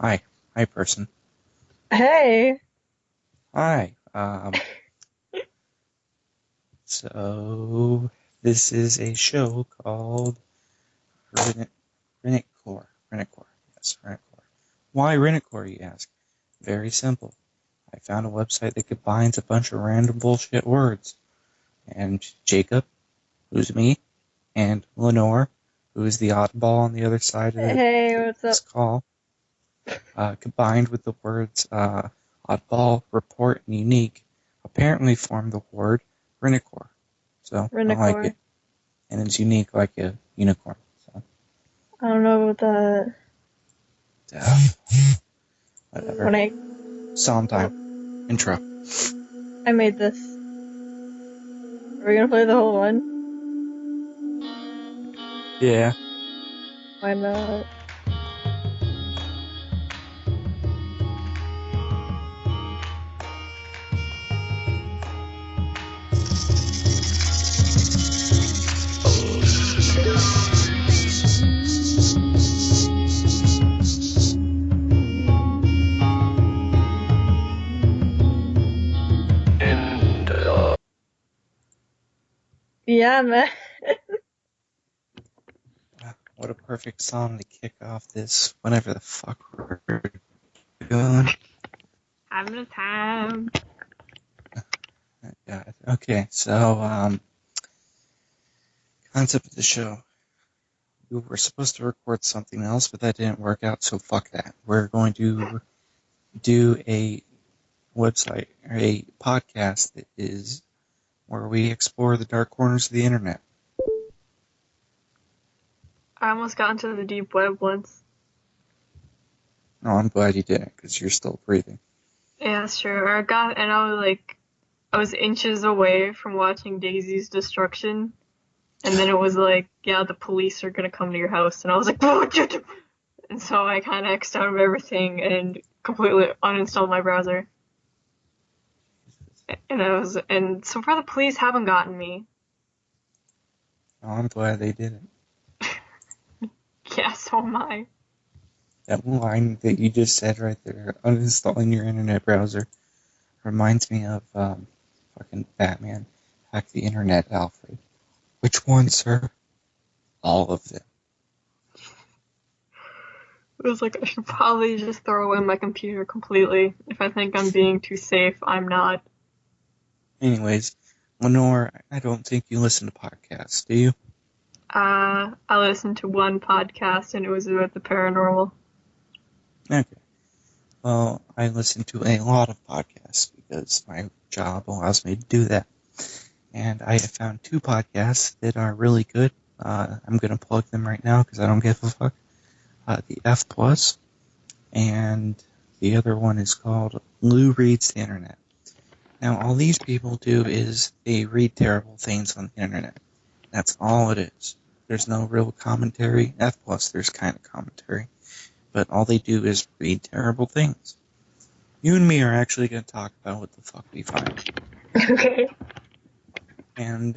Hi. Hi, person. Hey. Hi. So this is a show called Reniqore. Reniqore. Yes, Reniqore. Why Reniqore, you ask? Very simple. I found a website that combines a bunch of random bullshit words. And Jacob, who's me, and Lenore, who is the oddball on the other side of Hey, what's this up? call, combined with the words oddball, report, and unique, apparently form the word Reniqore. So I like Reniqore. it. And it's unique like a unicorn. So I don't know about that. whatever. When Song time. Intro. I made this. Are we gonna play the whole one? Yeah. Why not? Yeah, man. What a perfect song to kick off this whenever the fuck we're doing. Having a time. Yeah. Okay, so concept of the show. We were supposed to record something else, but that didn't work out, so fuck that. We're going to do a website or a podcast that is where we explore the dark corners of the internet. I almost got into the deep web once. No, I'm glad you didn't, because you're still breathing. Yeah, sure. I was inches away from watching Daisy's destruction. And then it was like, yeah, the police are gonna come to your house. And I was like, and so I kind of X'd out of everything and completely uninstalled my browser. And so far the police haven't gotten me. No, I'm glad they didn't. Yeah, so am I. That line that you just said right there, uninstalling your internet browser, reminds me of fucking Batman. Hack the internet, Alfred. Which one, sir? All of them. It was like, I should probably just throw away my computer completely. If I think I'm being too safe, I'm not. Anyways, Lenore, I don't think you listen to podcasts, do you? I listened to one podcast and it was about the paranormal. Okay. Well, I listen to a lot of podcasts because my job allows me to do that. And I have found two podcasts that are really good. I'm going to plug them right now because I don't give a fuck. The F Plus, and the other one is called Lou Reads the Internet. Now, all these people do is they read terrible things on the internet. That's all it is. There's no real commentary. F Plus, there's kind of commentary. But all they do is read terrible things. You and me are actually going to talk about what the fuck we find. Okay. And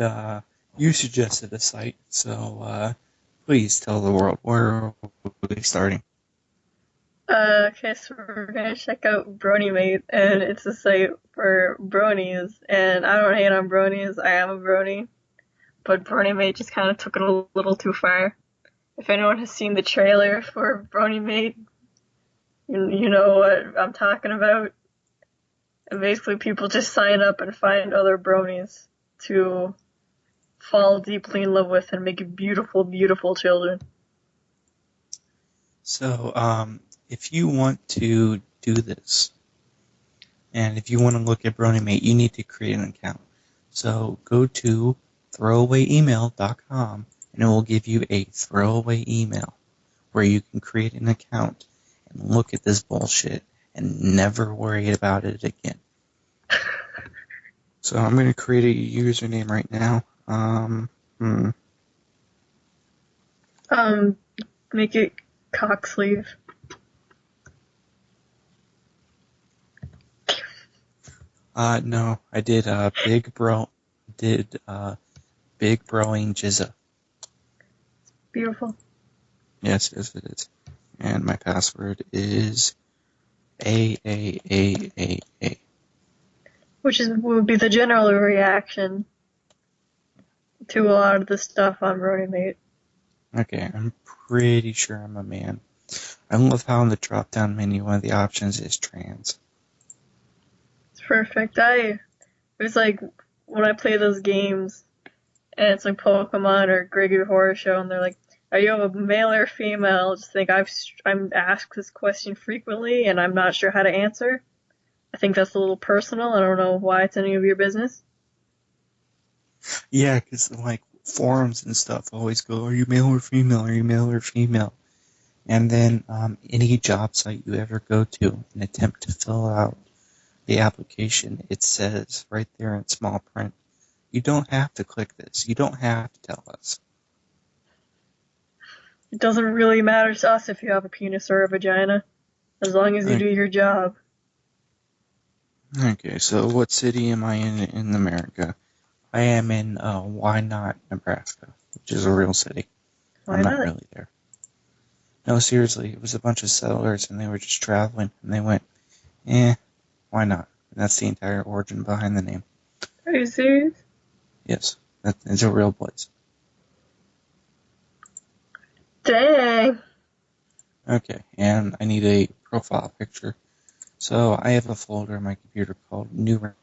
you suggested a site, so please tell the world where are we starting. Okay, so we're gonna check out Bronies, and it's a site for bronies. And I don't hate on bronies, I am a brony. But Brony just kind of took it a little too far. If anyone has seen the trailer for Brony, you know what I'm talking about. And basically, people just sign up and find other bronies to fall deeply in love with and make beautiful, beautiful children. So, if you want to do this, and if you want to look at BronyMate, you need to create an account. So go to throwawayemail.com, and it will give you a throwaway email where you can create an account and look at this bullshit and never worry about it again. So I'm going to create a username right now. Make it cock sleeve. No, I did big broing Jizza. Beautiful. Yes, it is. and my password is A. Which would be the general reaction to a lot of the stuff on Bronies. Okay, I'm pretty sure I'm a man. I love how in the drop-down menu one of the options is trans. It's perfect. It was like when I play those games and it's like Pokemon or Gregory Horror Show and they're like, are you a male or female? Just think I'm asked this question frequently and I'm not sure how to answer. I think that's a little personal. I don't know why it's any of your business. Yeah, because like forums and stuff always go, are you male or female? Are you male or female? And then any job site you ever go to and attempt to fill out the application, it says right there in small print, you don't have to click this. You don't have to tell us. It doesn't really matter to us if you have a penis or a vagina, as long as you do your job. Okay, so what city am I in America? I am in Why Not, Nebraska, which is a real city. I'm not really there. No, seriously, it was a bunch of settlers and they were just traveling and they went, why not? And that's the entire origin behind the name. Are you serious? Yes, it's a real place. Dang. Okay, and I need a profile picture. So I have a folder in my computer called New,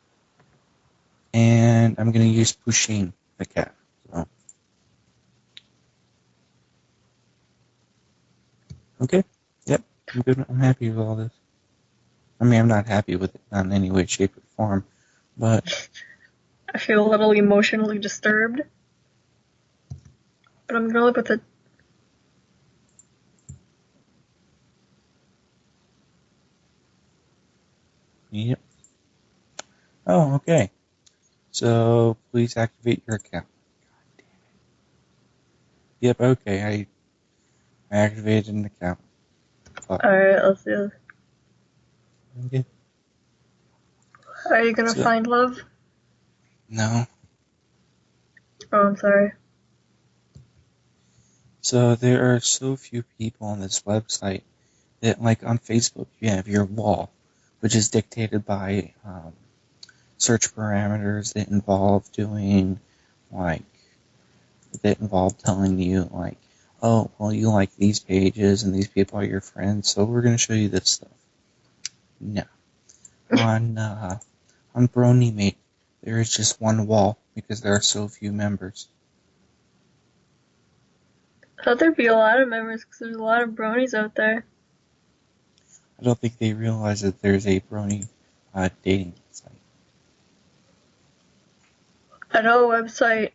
and I'm going to use Pusheen, the cat. So. Okay, yep, I'm good. I'm happy with all this. I mean, I'm not happy with it, not in any way, shape, or form, but... I feel a little emotionally disturbed. But I'm going to look at it. Yep. Oh, okay. So, please activate your account. God damn it. Yep, okay, I activated an account. Alright, let's do this. Okay. Are you going to find love? No. Oh, I'm sorry. So, there are so few people on this website that, like, on Facebook, you have your wall, which is dictated by search parameters that involve doing, like, that involve telling you, like, oh, well, you like these pages and these people are your friends, so we're going to show you this stuff. No. On Bronies, there is just one wall because there are so few members. I thought there'd be a lot of members because there's a lot of bronies out there. I don't think they realize that there's a Brony dating site. I know a website,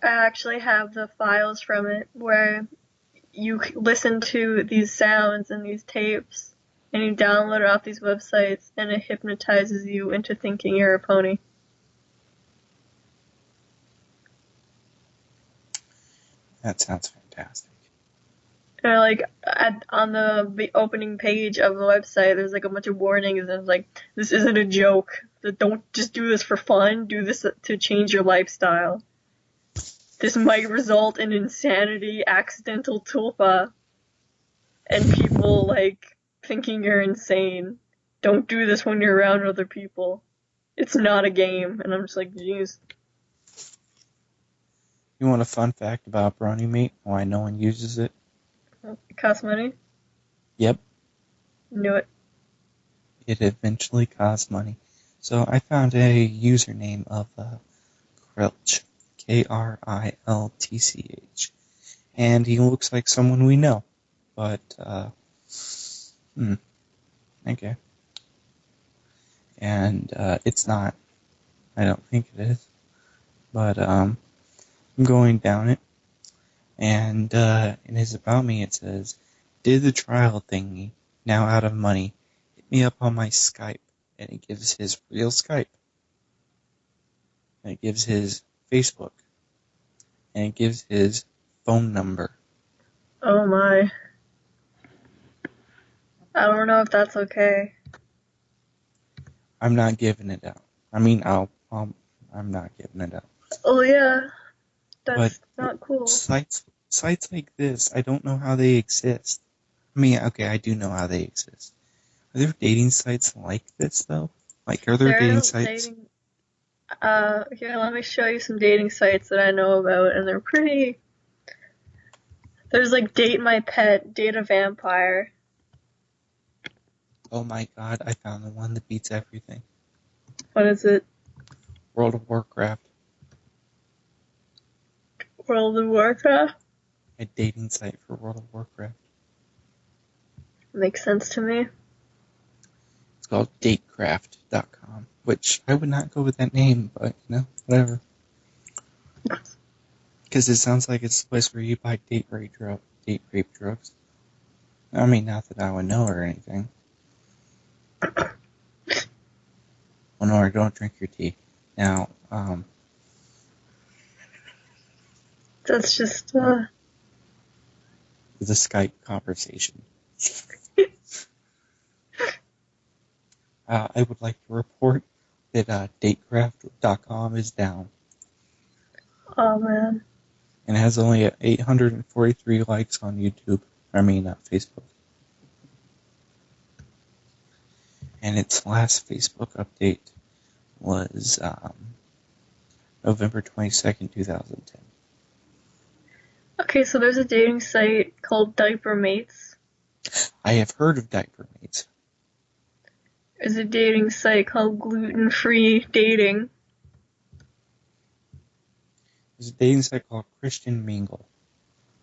I actually have the files from it where you listen to these sounds and these tapes and you download it off these websites and it hypnotizes you into thinking you're a pony. That sounds fantastic. And like on the opening page of the website, there's like a bunch of warnings and it's like, this isn't a joke. Don't just do this for fun. Do this to change your lifestyle. This might result in insanity, accidental tulpa, and people like thinking you're insane. Don't do this when you're around other people. It's not a game. And I'm just like, jeez. You want a fun fact about Bronies? Why no one uses it? It costs money? Yep. Knew it. It eventually costs money. So I found a username of Krilch, Kriltch, and he looks like someone we know, but okay, and it's not. I don't think it is, but I'm going down it, and in his about me it says, "Did the trial thingy, now out of money. Hit me up on my Skype." And it gives his real Skype. And it gives his Facebook. And it gives his phone number. Oh my. I don't know if that's okay. I'm not giving it out. I mean, I'm not giving it out. Oh yeah. That's But not cool. sites like this, I don't know how they exist. I mean, okay, I do know how they exist. Are there dating sites like this, though? Like, are there dating sites? Here, let me show you some dating sites that I know about, and they're pretty. There's like Date My Pet, Date a Vampire. Oh my god, I found the one that beats everything. What is it? World of Warcraft. World of Warcraft? A dating site for World of Warcraft. Makes sense to me. It's called datecraft.com, which I would not go with that name, but, whatever. Because it sounds like it's a place where you buy date rape drugs. I mean, not that I would know or anything. Lenore, don't drink your tea. Now, That's just, the Skype conversation. I would like to report that datecraft.com is down. Oh man. And it has only 843 likes on YouTube. I mean, Facebook. And its last Facebook update was November 22nd, 2010. Okay, so there's a dating site called Diaper Mates. I have heard of Diaper Mates. There's a dating site called Gluten Free Dating. There's a dating site called Christian Mingle.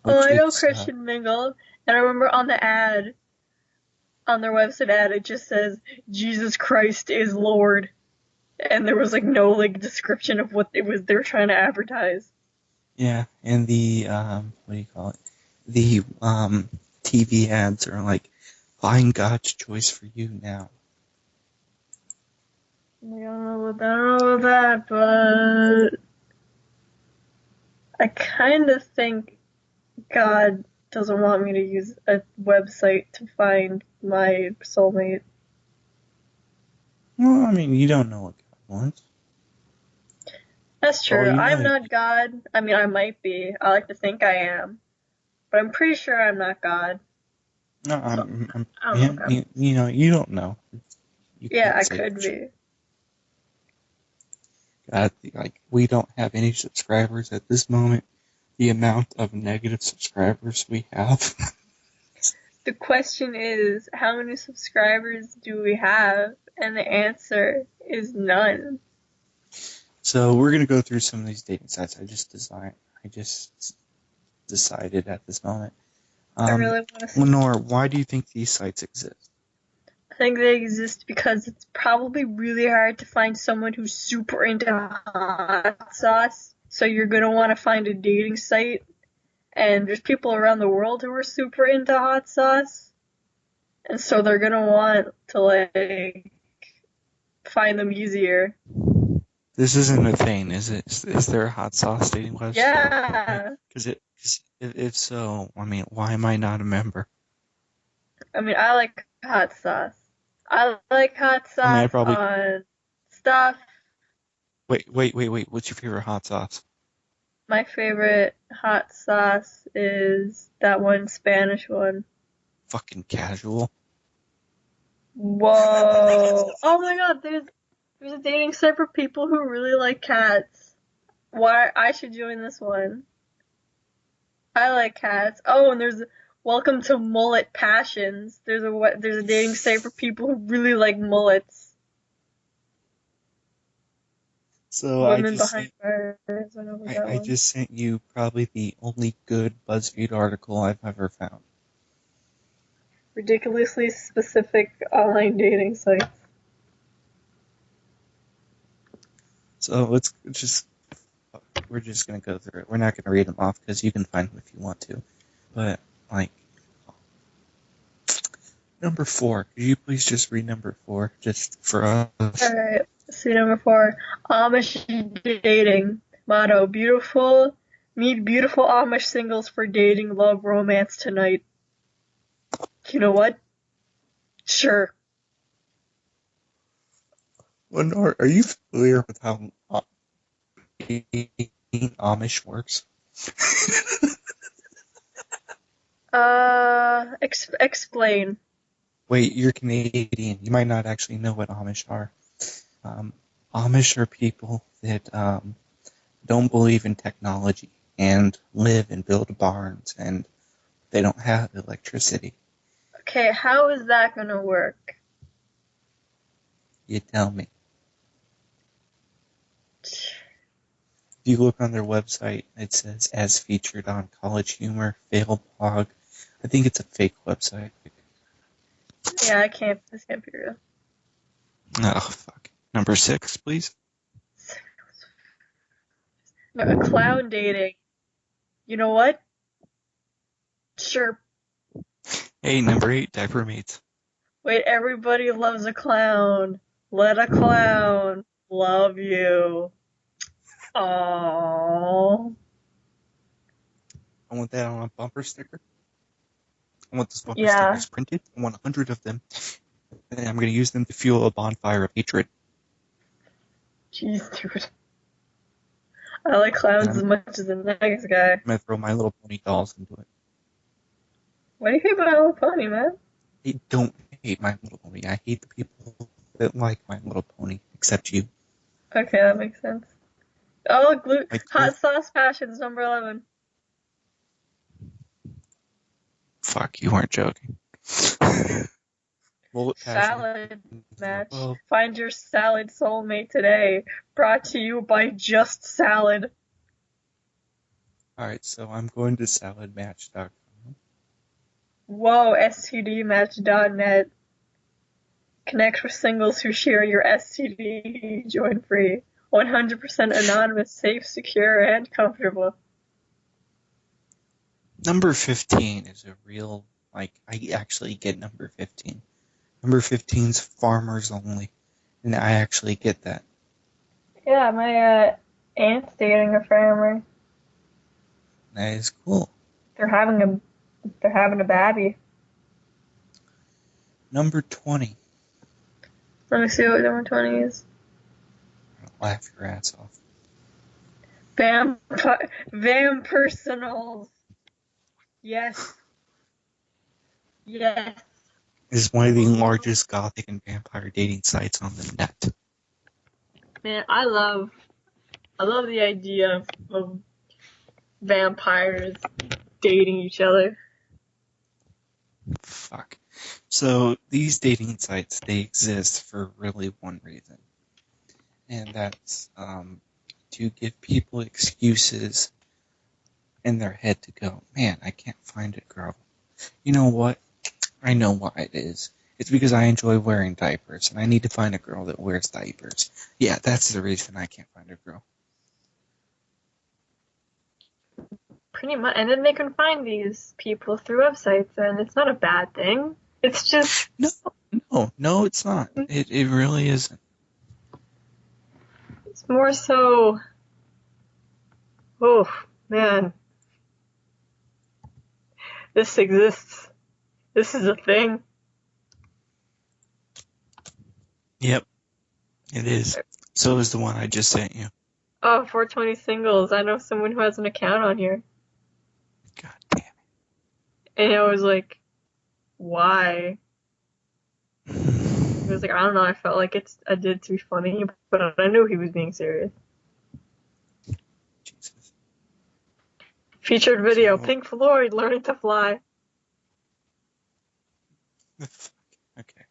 Oh, I know Christian Mingle. And I remember on the ad, on their website ad, it just says, Jesus Christ is Lord. And there was like no like description of what it was they were trying to advertise. Yeah, and the, what do you call it? The TV ads are like, find God's choice for you now. I don't know about that, but I kind of think God doesn't want me to use a website to find my soulmate. Well, I mean, you don't know what God wants. That's true. I'm not God. I mean, I might be. I like to think I am. But I'm pretty sure I'm not God. No, you don't know. Yeah, I could be. God, like, we don't have any subscribers at this moment. The amount of negative subscribers we have. The question is, how many subscribers do we have? And the answer is none. So we're gonna go through some of these dating sites. I just decided at this moment. I really want to see. Lenore, why do you think these sites exist? I think they exist because it's probably really hard to find someone who's super into hot sauce. So you're gonna want to find a dating site, and there's people around the world who are super into hot sauce, and so they're gonna want to like find them easier. This isn't a thing, is it? Is there a hot sauce dating website? Yeah. Because if so, I mean, why am I not a member? I mean, I like hot sauce. I like hot sauce on stuff. Wait. What's your favorite hot sauce? My favorite hot sauce is that one Spanish one. Fucking casual. Whoa. Oh my god, there's a dating site for people who really like cats. Why I should join this one. I like cats. Oh, and there's Welcome to Mullet Passions. There's a dating site for people who really like mullets. So Women behind bars. I just sent you probably the only good BuzzFeed article I've ever found. Ridiculously specific online dating sites. So we're just gonna go through it. We're not gonna read them off because you can find them if you want to. But like number 4, could you please just read number 4 just for us? Alright, see number 4. Amish dating. Motto, meet beautiful Amish singles for dating, love, romance tonight. You know what? Sure. Lenore, are you familiar with how Amish works? Explain. Wait, you're Canadian. You might not actually know what Amish are. Um, Amish are people that don't believe in technology and live and build barns, and they don't have electricity. Okay, how is that gonna work? You tell me. If you look on their website, it says, as featured on College Humor, Fail Blog. I think it's a fake website. Yeah, this can't be real. Oh, fuck. Number 6, please. No, clown dating. You know what? Sure. Hey, number 8, diaper mates. Wait, everybody loves a clown. Let a clown love you. Aww. I want that on a bumper sticker. I want those bumper Yeah. stickers printed. I want 100 of them. And I'm going to use them to fuel a bonfire of hatred. Jeez, dude. I like clowns as much as the next guy. I'm going to throw My Little Pony dolls into it. Why do you hate My Little Pony, man? I don't hate My Little Pony. I hate the people that like My Little Pony, except you. Okay, that makes sense. Oh, Like, Hot Sauce Passions, number 11. Fuck, you weren't joking. Salad match. Find your salad soulmate today. Brought to you by Just Salad. Alright, so I'm going to saladmatch.com. Whoa, stdmatch.net. Connect with singles who share your STD. Join free. 100% anonymous, safe, secure, and comfortable. Number 15 is a real, I actually get number 15. Number 15's farmers only, and I actually get that. Yeah, my aunt's dating a farmer. That is cool. They're having a baby. Number 20. Let me see what number 20 is. Laugh your ass off. Vampersonals. Yes. Yes. It is one of the largest gothic and vampire dating sites on the net. Man, I love the idea of vampires dating each other. Fuck. So these dating sites, they exist for really one reason. And that's to give people excuses in their head to go, man, I can't find a girl. You know what? I know why it is. It's because I enjoy wearing diapers, and I need to find a girl that wears diapers. Yeah, that's the reason I can't find a girl. Pretty much. And then they can find these people through websites, and it's not a bad thing. It's just... No, it's not. It really isn't. It's more so... Oh, man. This exists. This is a thing. Yep, it is. So is the one I just sent you. Oh, 420 singles. I know someone who has an account on here. God damn it. And I was like, why? He was like, I don't know, I felt like I did it to be funny, but I knew he was being serious. Jesus. Featured video, Pink Floyd learning to fly. Okay.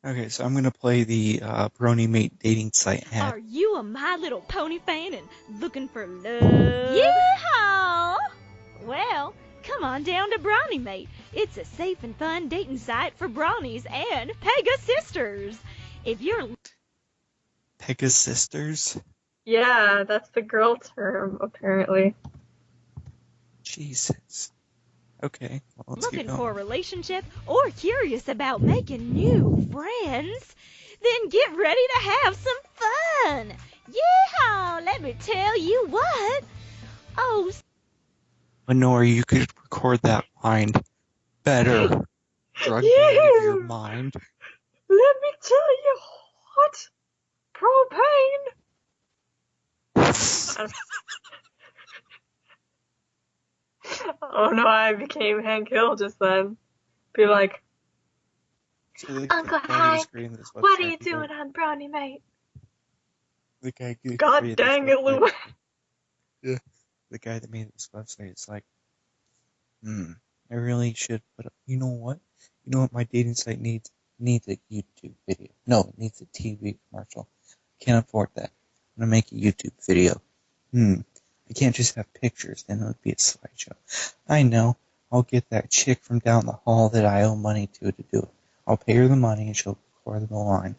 Okay, so I'm going to play the Brony Mate dating site ad. Are you a My Little Pony fan and looking for love? Yeehaw! Well, come on down to Brony Mate. It's a safe and fun dating site for bronies and Pega sisters. If you're... Pega sisters? Yeah, that's the girl term, apparently. Jesus. Okay, well, let's looking keep going. for a relationship or curious about making new friends, then get ready to have some fun. Yeehaw! Let me tell you what. Oh, Lenore, you could record that line better. Drug me out of your mind. Let me tell you what. Propane. Oh no, I became Hank Hill just then. Be like, So the Uncle guy who was Hank, creating this website, what are you doing on Brony, mate? The guy who God created this dang it, website, Lou. yeah, the guy that made this website is like, I really should put up. You know what? You know what my dating site needs? It needs a YouTube video. No, it needs a TV commercial. Can't afford that. I'm gonna make a YouTube video. I can't just have pictures, then it would be a slideshow. I know. I'll get that chick from down the hall that I owe money to do it. I'll pay her the money and she'll record the line.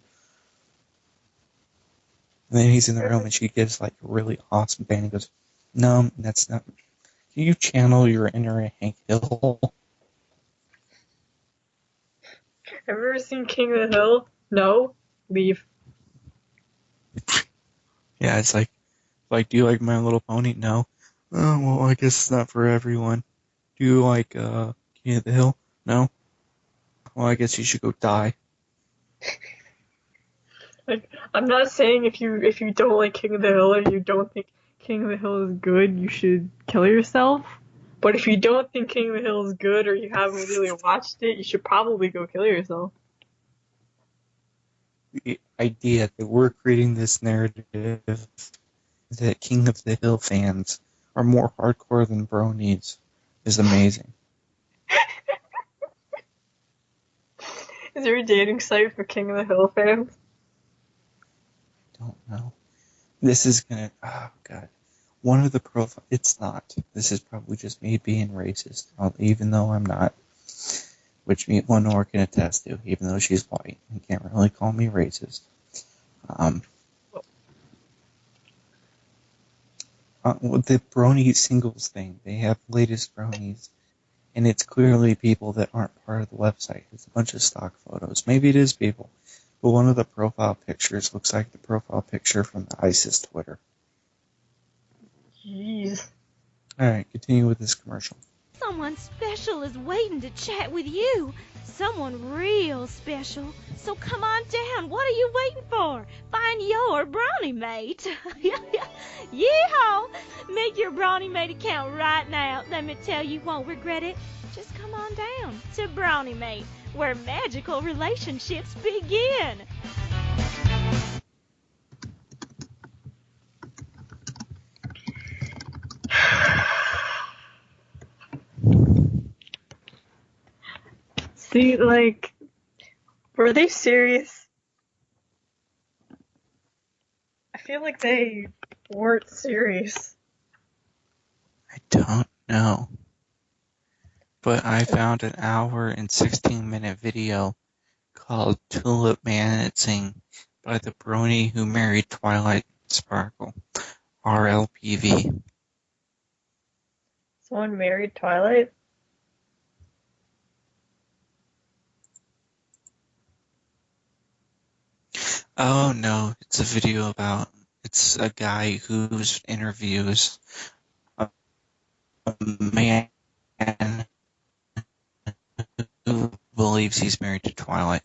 And then he's in the room and she gives like a really awesome band. He goes, no, that's not. Can you channel your inner Hank Hill? Have you ever seen King of the Hill? No? Leave. Yeah, it's like, do you like My Little Pony? No. Oh, well, I guess it's not for everyone. Do you like King of the Hill? No. Well, I guess you should go die. Like, I'm not saying if you don't like King of the Hill or you don't think King of the Hill is good, you should kill yourself. But if you don't think King of the Hill is good or you haven't really watched it, you should probably go kill yourself. The idea that we're creating this narrative that King of the Hill fans are more hardcore than Bronies is amazing. Is there a dating site for King of the Hill fans? I don't know. This is gonna, oh god. One of the profile, it's not. This is probably just me being racist, even though I'm not. Which Lenore can attest to, even though she's white. You can't really call me racist. With the Brony singles thing, they have latest Bronies, and it's clearly people that aren't part of the website. It's a bunch of stock photos. Maybe it is people, but one of the profile pictures looks like the profile picture from the ISIS Twitter. Jeez. Alright, continue with this commercial. Someone special is waiting to chat with you. Someone real special. So come on down. What are you waiting for? Find your Brownie mate. Yeehaw! Make your Brownie mate account right now. Let me tell you, you won't regret it. Just come on down to Brownie mate, where magical relationships begin. See, like, were they serious? I feel like they weren't serious. I don't know. But I found an hour and 16-minute video called Tulip Managing by the Brony Who Married Twilight Sparkle, RLPV. Someone married Twilight? Oh no, it's a video about, it's a guy whose interviews a man who believes he's married to Twilight.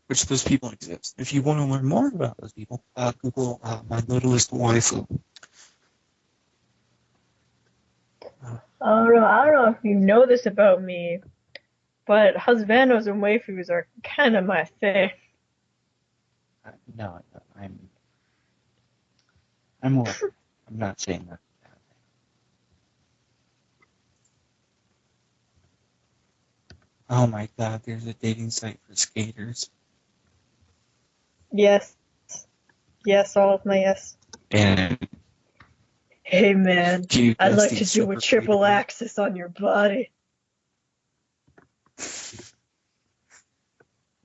Which those people exist. If you want to learn more about those people, Google My Littlest Waifu. I don't know if you know this about me, but husbandos and waifus are kind of my thing. No, I'm not saying that. Oh my god, there's a dating site for skaters. Yes. Yes, all of my yes. And Hey man, you I'd guys like think to do a super triple creative. axis on your body. I'm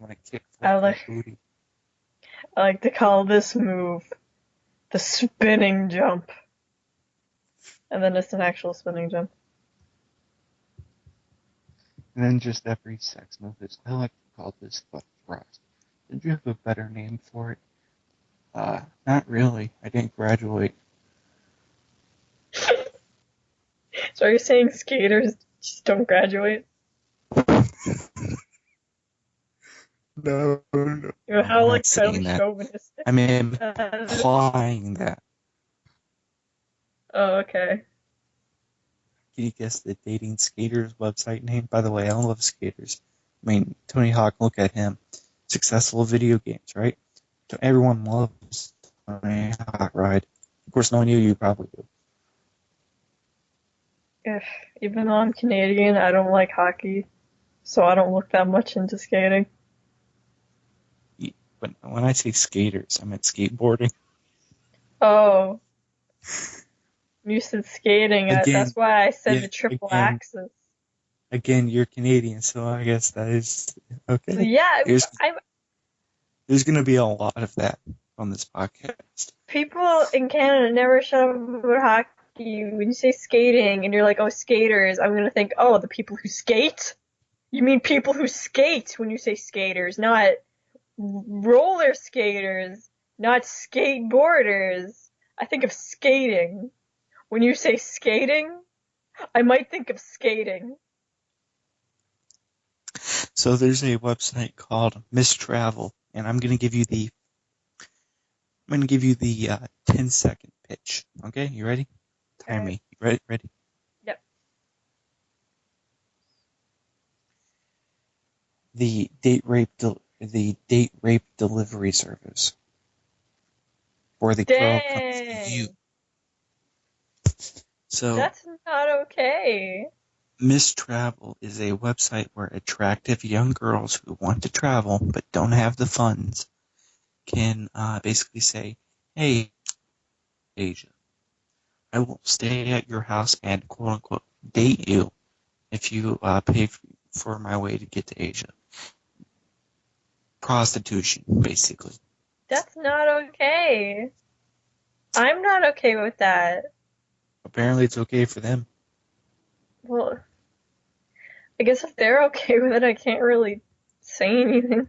gonna kick I your like- booty. I like to call this move the spinning jump. And then it's an actual spinning jump. And then just every sex move is, I like to call this the thrust. Did you have a better name for it? Not really. I didn't graduate. So are you saying skaters just don't graduate? No. You know how I'm like not saying totally that. chauvinistic? I mean, implying that. Oh, okay. Can you guess the dating skaters website name? By the way, I love skaters. I mean, Tony Hawk, look at him. Successful video games, right? So everyone loves Tony Hawk, right? Of course, knowing you probably do. Even though I'm Canadian, I don't like hockey, so I don't look that much into skating. But when I say skaters, I meant skateboarding. Oh. You said skating. Again, that's why I said yeah, the triple again. axis. Again, you're Canadian, so I guess that is okay. Yeah, There's going to be a lot of that on this podcast. People in Canada never shut up about hockey. When you say skating and you're like, oh, skaters, I'm going to think, oh, the people who skate? You mean people who skate when you say skaters, not roller skaters, not skateboarders. I think of skating. When you say skating, I might think of skating. So there's a website called Miss Travel, and I'm going to give you the 10-second pitch. Okay, you ready? Time me. Ready? Yep. The date rape delivery service for the girl comes to you. So that's not okay. Miss Travel is a website where attractive young girls who want to travel but don't have the funds can basically say, hey, Asia, I will stay at your house and quote-unquote date you if you pay for my way to get to Asia. Prostitution, basically. That's not okay. I'm not okay with that. Apparently it's okay for them. Well, I guess if they're okay with it, I can't really say anything.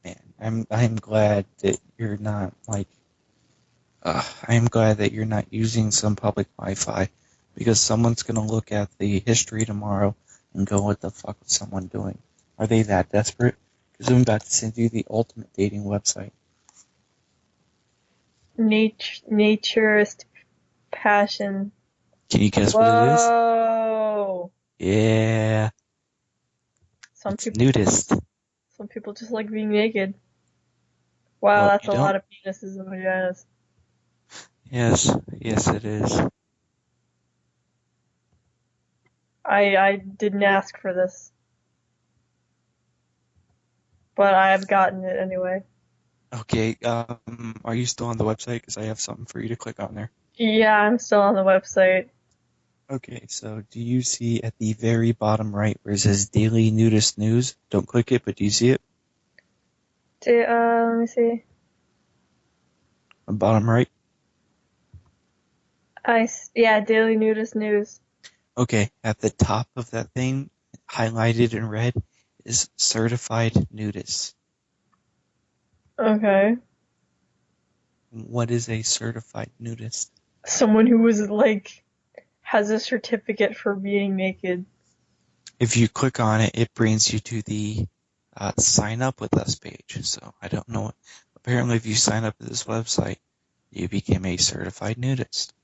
Man, I'm glad that you're not I'm glad that you're not using some public Wi-Fi, because someone's gonna look at the history tomorrow and go, what the fuck was someone doing? Are they that desperate? Because I'm about to send you the ultimate dating website. Naturist passion. Can you guess what it is? Whoa! Yeah. It's nudist. Some people just like being naked. Wow, Well, that's a lot of penises and vaginas. Yes it is. I didn't ask for this. But I have gotten it anyway. Okay, are you still on the website? Because I have something for you to click on there. Yeah, I'm still on the website. Okay, so do you see at the very bottom right where it says Daily Nudist News? Don't click it, but do you see it? Let me see. Bottom right? Yeah, Daily Nudist News. Okay, at the top of that thing, highlighted in red, is Certified Nudist. Okay. What is a certified nudist? Someone who was has a certificate for being naked. If you click on it, it brings you to the sign up with us page. So I don't know. Apparently, if you sign up to this website, you become a certified nudist.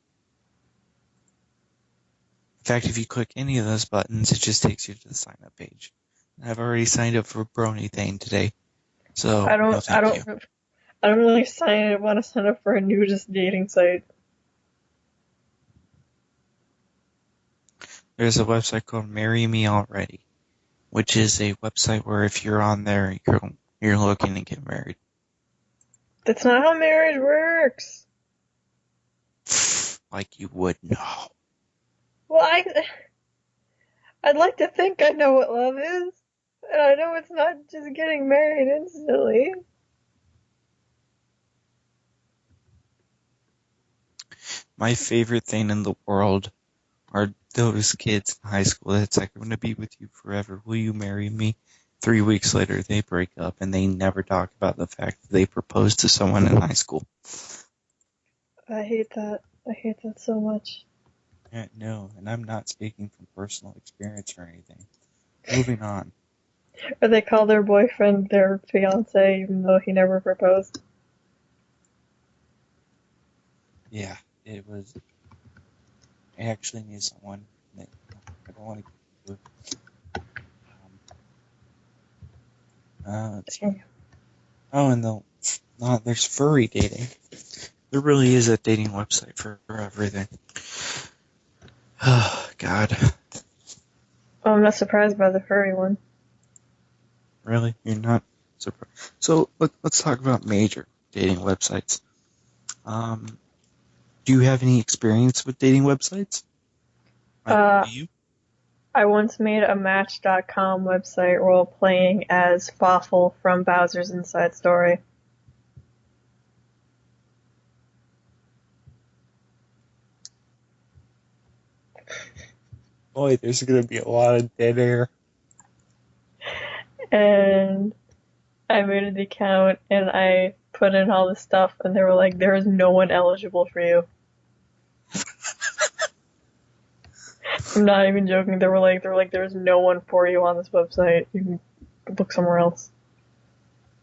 In fact, if you click any of those buttons, it just takes you to the sign up page. I've already signed up for Brony thing today. So I don't really want to sign up for a nudist dating site. There's a website called Marry Me Already, which is a website where if you're on there, you're looking to get married. That's not how marriage works. Like you would know. Well, I'd like to think I know what love is, and I know it's not just getting married instantly. My favorite thing in the world are those kids in high school that's like, I'm going to be with you forever. Will you marry me? 3 weeks later, they break up, and they never talk about the fact that they proposed to someone in high school. I hate that. I hate that so much. No, and I'm not speaking from personal experience or anything. Moving on. Or they call their boyfriend their fiance even though he never proposed. Yeah, it was. I actually knew someone that I don't want to get into it. Let's see. Oh, and there's furry dating. There really is a dating website for everything. Oh, God. Oh, I'm not surprised by the furry one. Really? You're not surprised? So, let's talk about major dating websites. Do you have any experience with dating websites? Do you? I once made a Match.com website role playing as Fawful from Bowser's Inside Story. Boy, there's going to be a lot of dead air. And I made an account and I put in all this stuff and they were like, there is no one eligible for you. I'm not even joking. They were like, there's no one for you on this website. You can look somewhere else.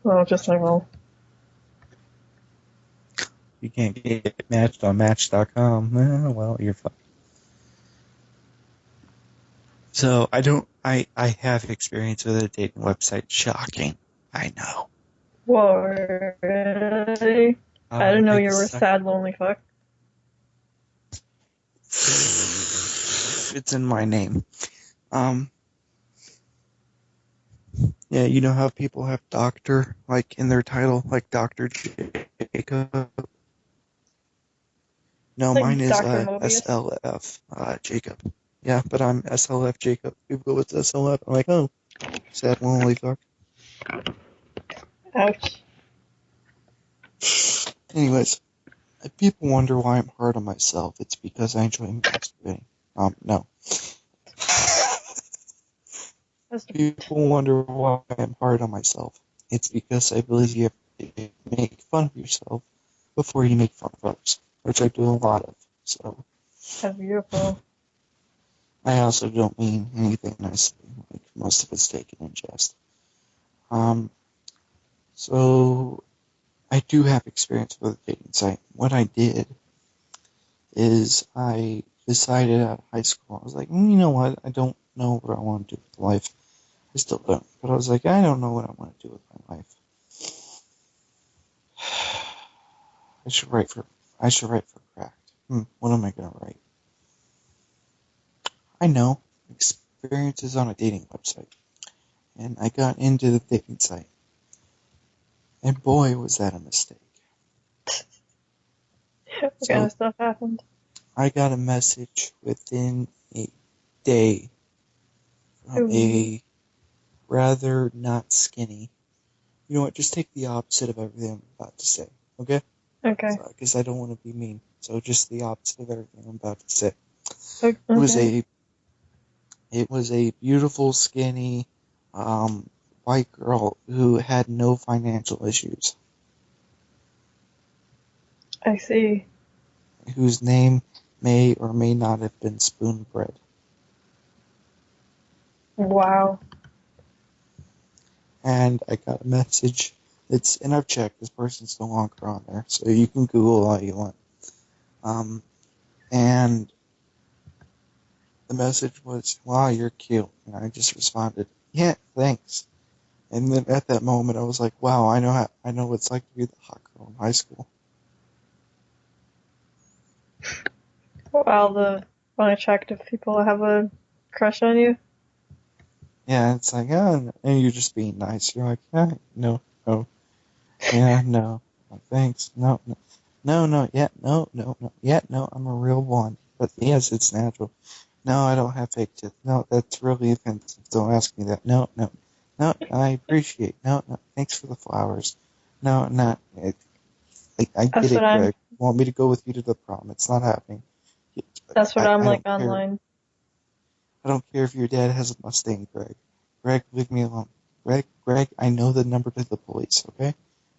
Well, just like, well. You can't get matched on Match.com. Well, you're fine. So I have experience with a dating website. Shocking. I know. Whoa, really? I didn't know you were a sad, lonely fuck. It's in my name. Yeah, you know how people have doctor, like, in their title, like Dr. Jacob? No, Like mine is Dr. Mobius? SLF Jacob. Yeah, but I'm SLF Jacob. People go with SLF. I'm like, oh, sad, lonely fuck. Ouch. Anyways, if people wonder why I'm hard on myself, it's because I enjoy masturbating. No. People wonder why I'm hard on myself. It's because I believe you have to make fun of yourself before you make fun of others, which I do a lot of. So. That's beautiful. I also don't mean anything I say. Like, most of it's taken in jest. So I do have experience with a dating site. What I did is I decided at high school, I was like, you know what? I don't know what I want to do with life. I still don't. But I was like, I don't know what I want to do with my life. I should write for Cracked. What am I gonna write? I know. Experiences on a dating website. And I got into the dating site. And boy, was that a mistake. What kind of stuff happened? I got a message within a day from a rather not skinny. You know what? Just take the opposite of everything I'm about to say, okay? Okay. Because I don't want to be mean. So just the opposite of everything I'm about to say. Okay. It was a beautiful, skinny, white girl who had no financial issues. I see. Whose name may or may not have been Spoonbread. Wow. And I got a message. And I've checked, this person's no longer on there, so you can Google all you want. And the message was, wow, you're cute. And I just responded, yeah, thanks. And then at that moment, I was like, wow, I know what it's like to be the hot girl in high school. Wow, the unattractive people have a crush on you? Yeah, it's like, and you're just being nice. You're like, yeah, no, yeah, no, thanks, no, yeah, no, I'm a real blonde. But yes, it's natural. No, I don't have fake tits. No, that's really offensive. Don't ask me that. No, I appreciate. No, thanks for the flowers. No, not. I get it, Greg. You want me to go with you to the prom? It's not happening. That's what I'm like online. I don't care if your dad has a Mustang, Greg. Greg, leave me alone. Greg, I know the number to the police, okay?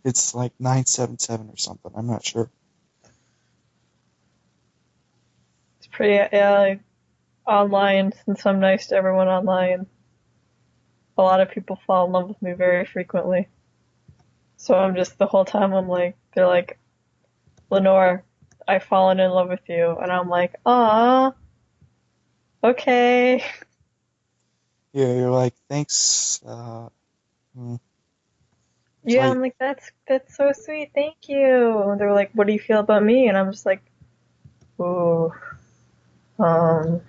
It's like 977 or something. I'm not sure. It's pretty, like, online, since I'm nice to everyone online. A lot of people fall in love with me very frequently. So I'm just, the whole time I'm like, they're like, Lenore, I've fallen in love with you. And I'm like, "Aw, okay." Yeah, you're like, thanks. It's Yeah, like I'm like, that's so sweet, thank you. And they're like, what do you feel about me? And I'm just like, ooh, um,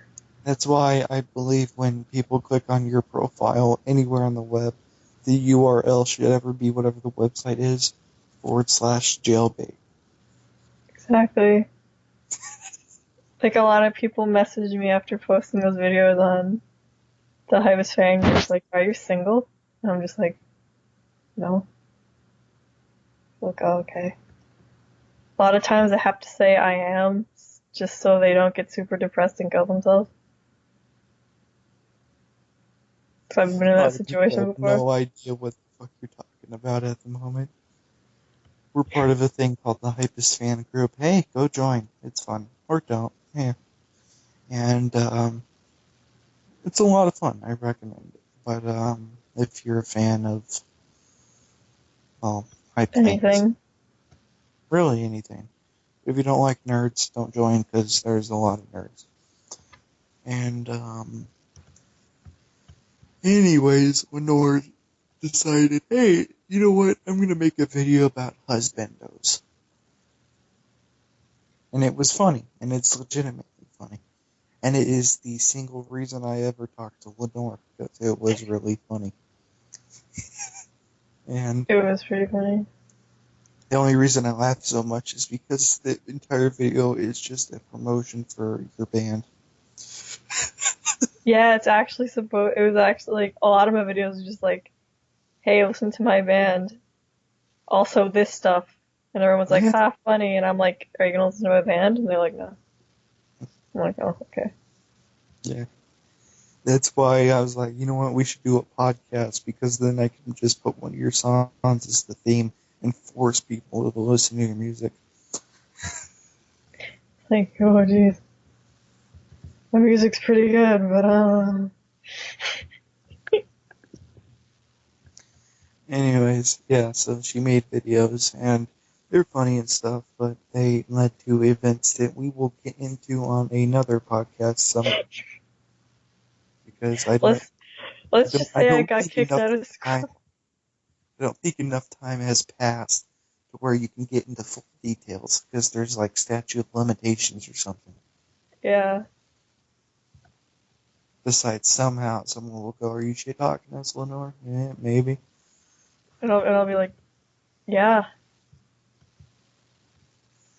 that's why I believe when people click on your profile anywhere on the web, the URL should ever be whatever the website is /jailbait. exactly. Like a lot of people message me after posting those videos on the Hypest fan group, like, are you single? And I'm just like, no. Like, oh, okay. A lot of times I have to say I am, just so they don't get super depressed and kill themselves. So I've been in A that lot of people situation have before. no idea what the fuck you're talking about at the moment. We're part of a thing called the Hypest fan group. Hey, go join. It's fun. Or don't. Yeah. And it's a lot of fun. I recommend it. But if you're a fan of, well, hype things, Anything. really anything. If you don't like nerds, don't join because there's a lot of nerds. And anyways, Lenore decided, hey, you know what? I'm gonna make a video about husbandos. And it was funny, and it's legitimately funny. And it is the single reason I ever talked to Lenore, because it was really funny. And It was pretty funny. the only reason I laughed so much is because the entire video is just a promotion for your band. Yeah, it was actually like a lot of my videos are just like, hey, listen to my band. Also this stuff. And everyone's like, Yeah, ha, funny. And I'm like, are you gonna listen to my band? And they're like, no. I'm like, oh, okay. yeah. That's why I was like, you know what, we should do a podcast, because then I can just put one of your songs as the theme and force people to listen to your music. Like, oh, jeez. My music's pretty good, but, Anyways, yeah, so she made videos, and they're funny and stuff, but they led to events that we will get into on another podcast someday. Because let's just I say I don't got think kicked enough out of time, school. I don't think enough time has passed to where you can get into full details, because there's like statute of limitations or something. Yeah. Besides, somehow someone will go, "Are you shit talking us, Lenore?" Yeah, maybe. And I'll be like, yeah.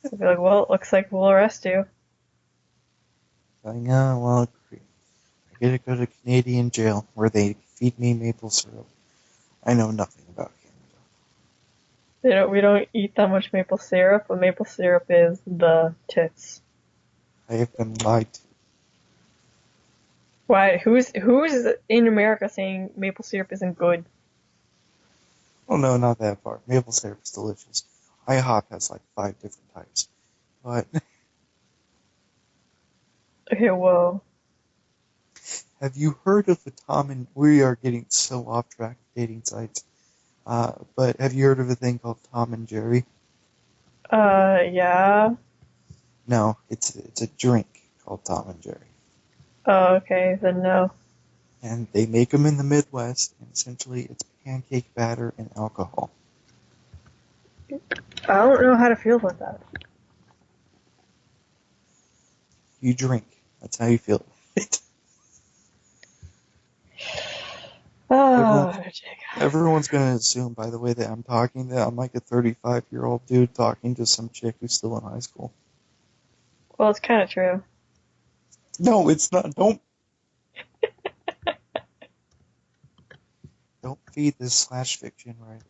I'll be like, well, it looks like we'll arrest you. Like, oh, well, I gotta go to Canadian jail where they feed me maple syrup. I know nothing about Canada. We don't eat that much maple syrup, but maple syrup is the tits. I have been lied to. Why? Who's in America saying maple syrup isn't good? Oh no, not that far. Maple syrup is delicious. IHOP has like 5 different types. But Okay, whoa. have you heard of the Tom and... We are getting so off track with dating sites. But have you heard of a thing called Tom and Jerry? Yeah. No, it's a drink called Tom and Jerry. Oh, okay, then no. And they make them in the Midwest, and essentially it's pancake batter and alcohol. I don't know how to feel about that. You drink. That's how you feel. Oh, Everyone's going to assume, by the way, that I'm talking, that I'm like a 35-year-old dude talking to some chick who's still in high school. well, it's kind of true. No, it's not. Don't feed the slash fiction writers.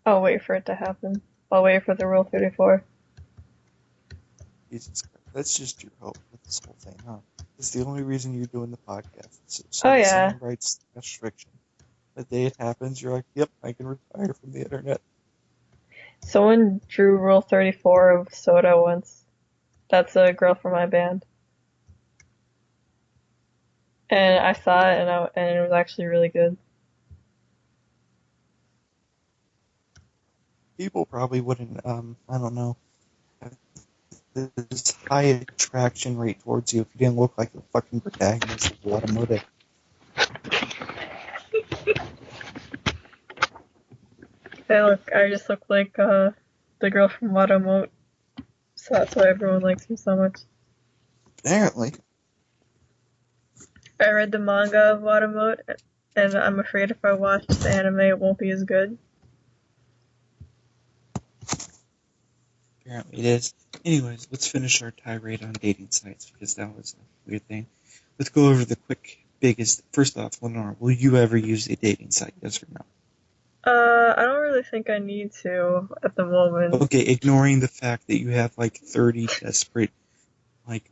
I'll wait for it to happen. I'll wait for the Rule 34. Jesus Christ. That's just your hope with this whole thing, huh? It's the only reason you're doing the podcast. So Oh, if yeah. someone writes slash fiction, the day it happens, you're like, yep, I can retire from the internet. Someone drew Rule 34 of Soda once. That's a girl from my band. And I saw it, and it was actually really good. Really? people probably wouldn't, I don't know, have this high attraction rate towards you if you didn't look like the fucking protagonist of Automotive. I just look like the girl from Watermote, so that's why everyone likes me so much. Apparently. I read the manga of Watermote, and I'm afraid if I watch the anime, it won't be as good. Apparently it is. Anyways, let's finish our tirade on dating sites, because that was a weird thing. Let's go over the biggest. First off, Lenore, will you ever use a dating site, yes or no? I don't really think I need to at the moment. Okay, ignoring the fact that you have like 30 desperate, like,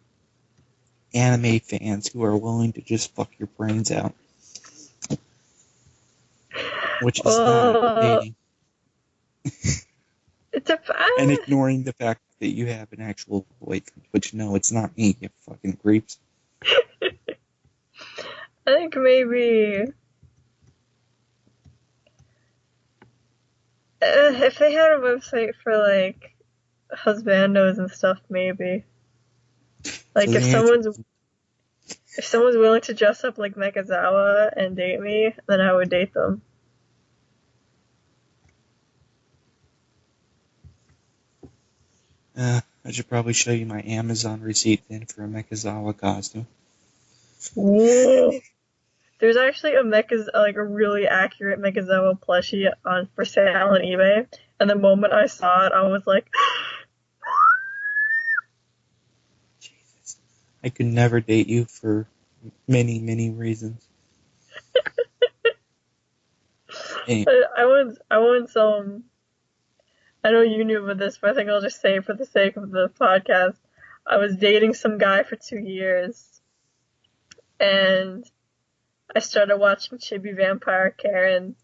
anime fans who are willing to just fuck your brains out. Which is not dating. It's a And ignoring the fact that you have an actual boyfriend, which no, it's not me, you fucking creeps. I think maybe if they had a website for like husbandos and stuff, maybe. Like So if someone's willing to dress up like Mekazawa and date me, then I would date them. I should probably show you my Amazon receipt then for a Mekazawa costume. Whoa. There's actually a really accurate Mekazawa plushie for sale on eBay, and the moment I saw it, I was like, Jesus. I could never date you for many, many reasons. Anyway. I want some. I know you knew about this, but I think I'll just say it for the sake of the podcast. I was dating some guy for 2 years, and I started watching Chibi Vampire Karen,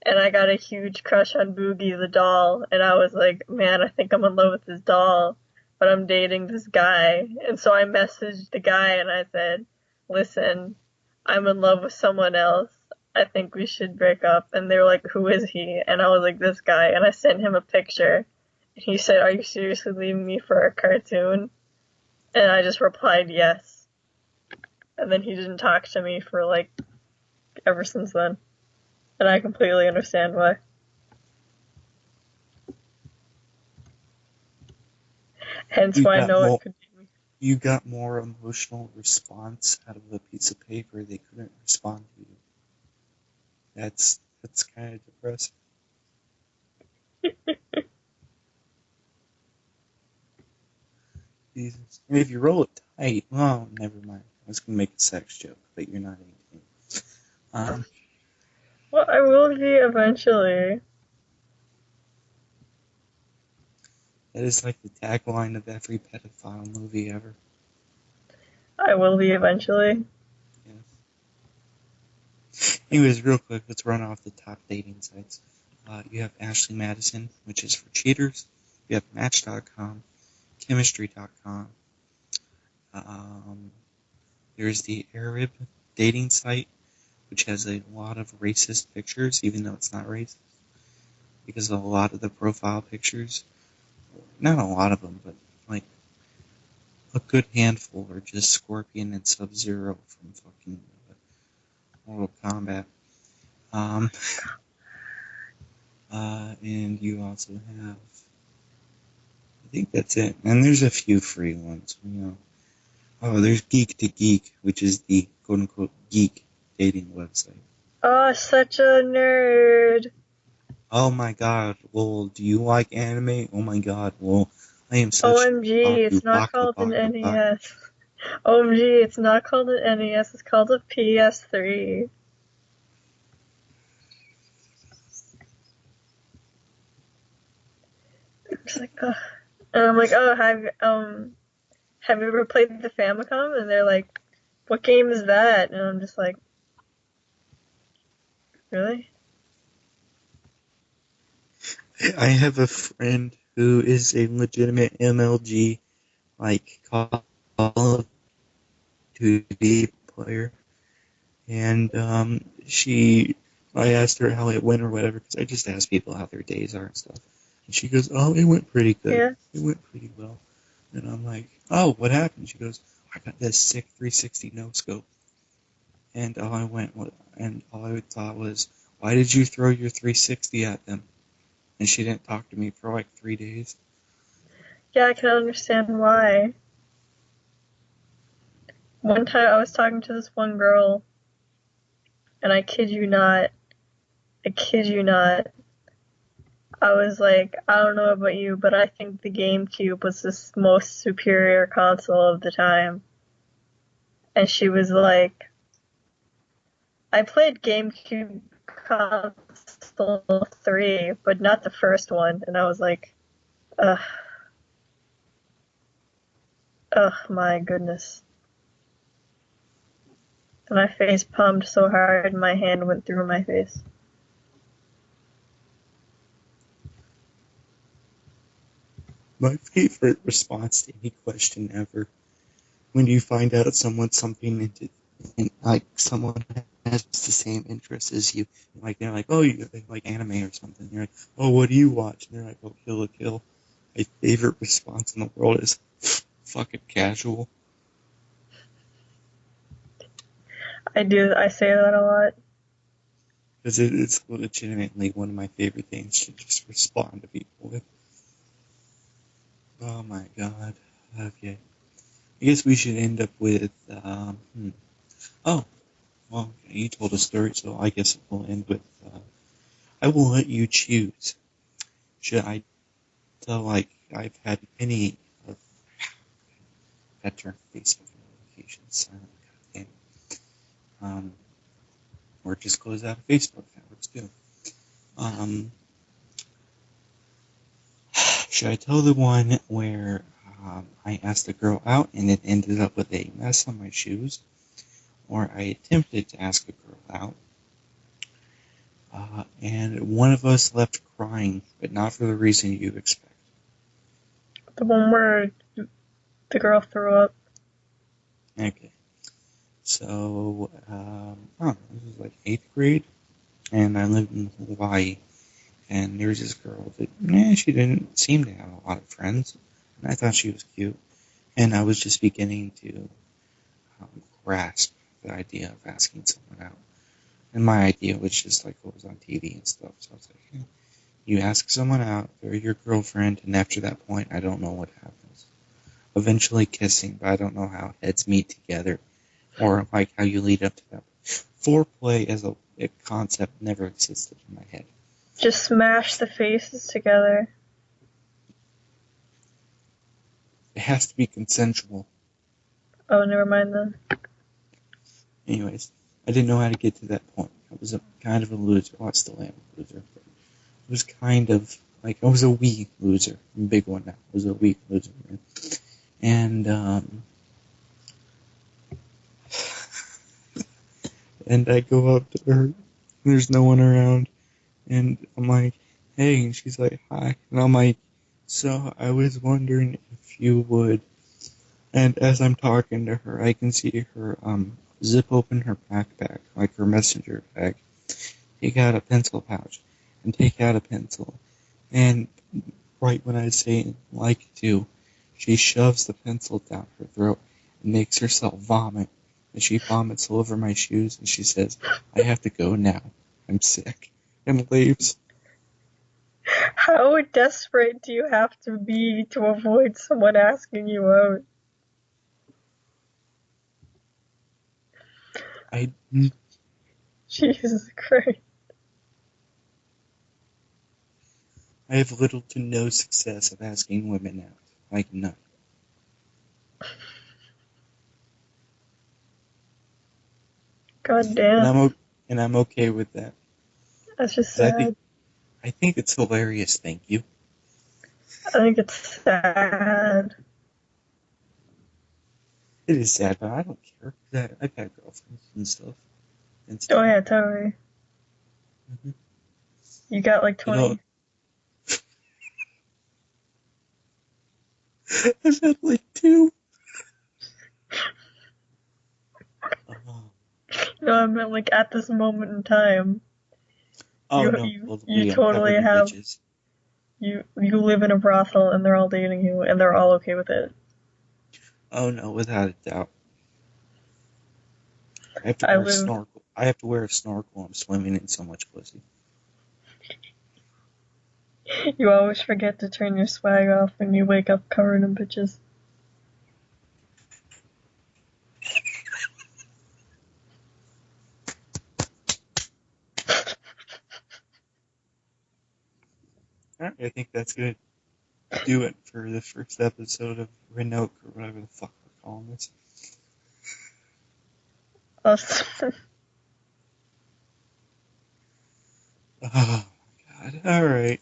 and I got a huge crush on Boogie the doll, and I was like, man, I think I'm in love with this doll, but I'm dating this guy. And so I messaged the guy and I said, listen, I'm in love with someone else. I think we should break up. And they were like, who is he? And I was like, this guy. And I sent him a picture. And he said, are you seriously leaving me for a cartoon? And I just replied, yes. And then he didn't talk to me for like ever since then. And I completely understand why. Hence why I know it could be me. You got more emotional response out of a piece of paper they couldn't respond to you. That's kind of depressing. Jesus. And if you roll it tight, well, never mind. I was going to make a sex joke, but you're not 18. Well, I will be eventually. That is like the tagline of every pedophile movie ever. I will be eventually. Yes. Anyways, real quick, let's run off the top dating sites. You have Ashley Madison, which is for cheaters. You have Match.com, Chemistry.com. There's the Arab dating site, which has a lot of racist pictures, even though it's not racist. Because a lot of the profile pictures, not a lot of them, but like a good handful are just Scorpion and Sub-Zero from fucking Mortal Kombat. And you also have, I think that's it. And there's a few free ones, you know. Oh, there's Geek to Geek, which is the quote-unquote geek dating website. Oh, such a nerd. Oh my god, well, do you like anime? Oh my god, well, I am such OMG, it's not called an NES. OMG, it's not called an NES, it's called a PS3. Just like, ugh. And I'm like, oh, have you ever played the Famicom? And they're like, what game is that? And I'm just like, really? I have a friend who is a legitimate MLG, like, Call of Duty player. And, I asked her how it went or whatever, because I just ask people how their days are and stuff. And she goes, oh, it went pretty good. Yeah. It went pretty well. And I'm like, oh, what happened? She goes, I got this sick 360 no scope. And all I thought was, why did you throw your 360 at them? And she didn't talk to me for like 3 days. Yeah, I can understand why. One time I was talking to this one girl, and I kid you not, I was like, I don't know about you, but I think the GameCube was the most superior console of the time. And she was like, I played GameCube console 3, but not the first one. And I was like, ugh. Ugh, my goodness. And I face palmed so hard, my hand went through my face. My favorite response to any question ever, when you find out someone has the same interests as you, like they're like, oh, you like anime or something. You're like, oh, what do you watch? And they're like, oh, Kill la Kill. My favorite response in the world is fucking casual. I say that a lot. Because it's legitimately one of my favorite things to just respond to people with. Oh my god. Okay. I guess we should end up with, oh, well, you told a story, so I guess we'll end with, I will let you choose. Should I tell, like, I've had many of that term Facebook notifications silent, goddamn. Or just close out of Facebook, that works too. Should I tell the one where I asked a girl out and it ended up with a mess on my shoes? Or I attempted to ask a girl out, and one of us left crying, but not for the reason you expect. The one where the girl threw up. Okay. So, this was like 8th grade, and I lived in Hawaii, and there was this girl that, she didn't seem to have a lot of friends, and I thought she was cute, and I was just beginning to grasp the idea of asking someone out. And my idea was just like what was on TV and stuff, so I was like, you ask someone out, they're your girlfriend, and after that point, I don't know what happens. Eventually kissing, but I don't know how heads meet together, or like how you lead up to that. Foreplay as a concept never existed in my head. Just smash the faces together. It has to be consensual. Oh, never mind then. Anyways, I didn't know how to get to that point. I was kind of a loser. Well, I still am a loser. But I was kind of, like, I was a wee loser. I'm a big one now. I was a wee loser. And, and I go up to her, and there's no one around, and I'm like, hey, and she's like, hi, and I'm like, so I was wondering if you would, and as I'm talking to her, I can see her, zip open her backpack, like her messenger bag, take out a pencil pouch, and take out a pencil, and right when I say like to, she shoves the pencil down her throat and makes herself vomit. And she vomits all over my shoes, and she says, I have to go now. I'm sick. And leaves. How desperate do you have to be to avoid someone asking you out? Jesus Christ. I have little to no success of asking women out. Like, none. God damn. And I'm okay with that. That's just sad. I think it's hilarious, thank you. I think it's sad. It is sad, but I don't care. I've had girlfriends and stuff. Oh yeah, totally. Mm-hmm. You got like 20. You know, I've had like 2. No, I meant like at this moment in time. Oh, You no. totally have. Bitches. You live in a brothel and they're all dating you and they're all okay with it. Oh no, without a doubt. I have to I wear a live. snorkel. I have to wear a snorkel. I'm swimming in so much pussy. You always forget to turn your swag off when you wake up covered in bitches. Alright, I think that's good. Do it for the first episode of Reniqore, or whatever the fuck we're calling this. Us. Oh my god. Alright.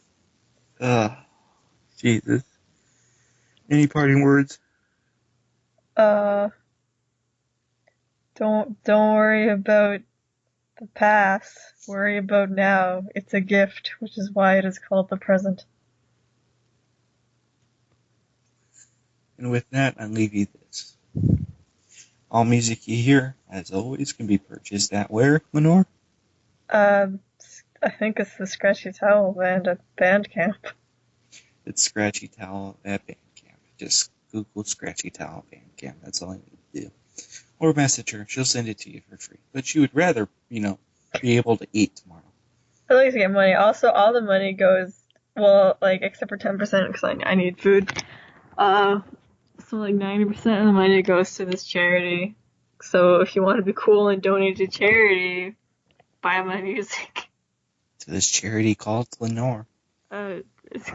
Jesus. Any parting words? Don't worry about the past. Worry about now. It's a gift, which is why it is called the present. And with that, I leave you this. All music you hear, as always, can be purchased at where, Lenore? I think it's the Scratchy Towel Band at Bandcamp. It's Scratchy Towel at Bandcamp. Just Google Scratchy Towel Bandcamp. That's all you need to do. Or message her. She'll send it to you for free. But she would rather, be able to eat tomorrow. I like to get money. Also, all the money goes, well, like, except for 10% because I need food. So like 90% of the money goes to this charity. So if you want to be cool and donate to charity, buy my music. To this charity called Lenore. It's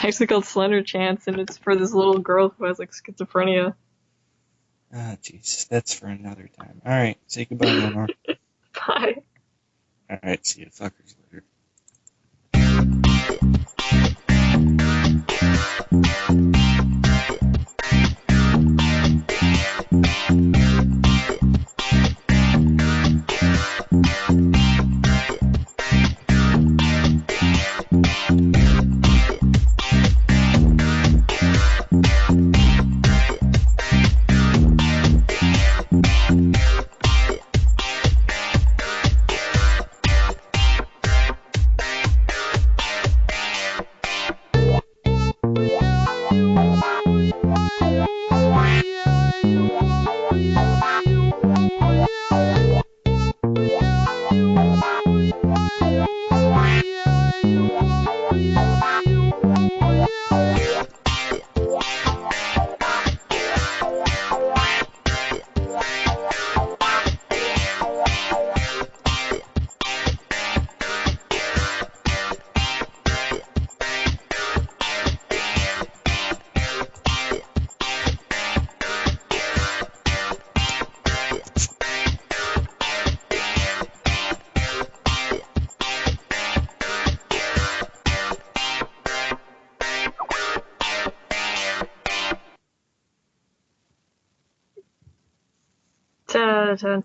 actually called Slender Chance, and it's for this little girl who has like schizophrenia. Ah, Jesus, that's for another time. Alright, say goodbye, Lenore. Bye. Alright, see you fuckers later. Ta-ta.